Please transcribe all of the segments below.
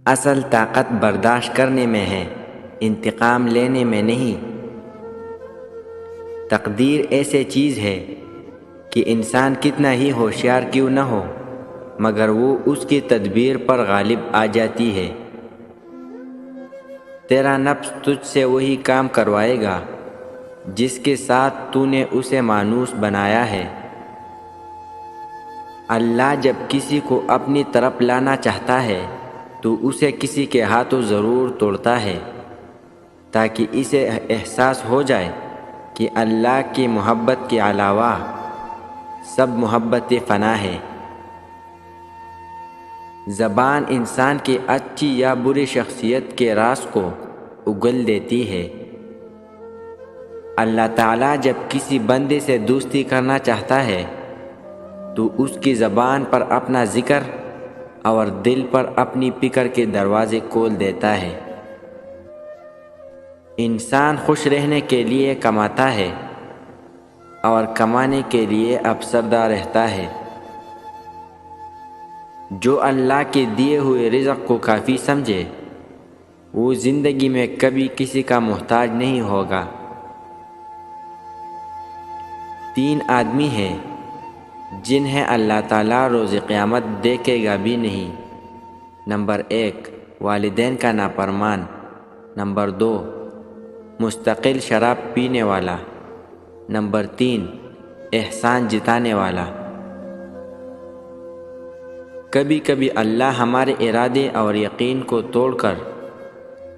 اصل طاقت برداشت کرنے میں ہے، انتقام لینے میں نہیں۔ تقدیر ایسے چیز ہے کہ انسان کتنا ہی ہوشیار کیوں نہ ہو مگر وہ اس کی تدبیر پر غالب آ جاتی ہے۔ تیرا نفس تجھ سے وہی کام کروائے گا جس کے ساتھ تو نے اسے مانوس بنایا ہے۔ اللہ جب کسی کو اپنی طرف لانا چاہتا ہے تو اسے کسی کے ہاتھوں ضرور توڑتا ہے تاکہ اسے احساس ہو جائے کہ اللہ کی محبت کے علاوہ سب محبت فنا ہے۔ زبان انسان کی اچھی یا بری شخصیت کے راز کو اگل دیتی ہے۔ اللہ تعالیٰ جب کسی بندے سے دوستی کرنا چاہتا ہے تو اس کی زبان پر اپنا ذکر اور دل پر اپنی فکر کے دروازے کھول دیتا ہے۔ انسان خوش رہنے کے لیے کماتا ہے اور کمانے کے لیے افسردہ رہتا ہے۔ جو اللہ کے دیے ہوئے رزق کو کافی سمجھے وہ زندگی میں کبھی کسی کا محتاج نہیں ہوگا۔ 3 آدمی ہیں جنہیں اللہ تعالیٰ روز قیامت دیکھے گا بھی نہیں۔ نمبر 1 والدین کا نافرمان، نمبر 2 مستقل شراب پینے والا، نمبر 3 احسان جتانے والا۔ کبھی کبھی اللہ ہمارے ارادے اور یقین کو توڑ کر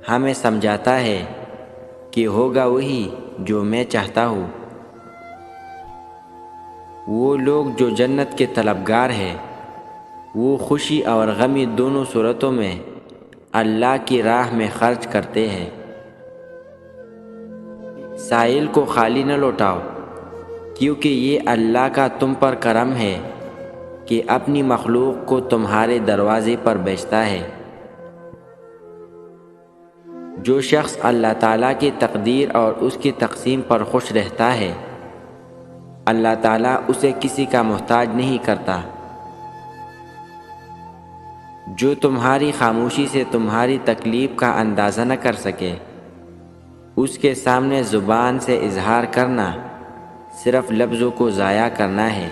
ہمیں سمجھاتا ہے کہ ہوگا وہی جو میں چاہتا ہوں۔ وہ لوگ جو جنت کے طلبگار ہیں وہ خوشی اور غمی دونوں صورتوں میں اللہ کی راہ میں خرچ کرتے ہیں۔ سائل کو خالی نہ لوٹاؤ کیونکہ یہ اللہ کا تم پر کرم ہے کہ اپنی مخلوق کو تمہارے دروازے پر بیچتا ہے۔ جو شخص اللہ تعالیٰ کی تقدیر اور اس کی تقسیم پر خوش رہتا ہے اللہ تعالیٰ اسے کسی کا محتاج نہیں کرتا۔ جو تمہاری خاموشی سے تمہاری تکلیف کا اندازہ نہ کر سکے اس کے سامنے زبان سے اظہار کرنا صرف لفظوں کو ضائع کرنا ہے۔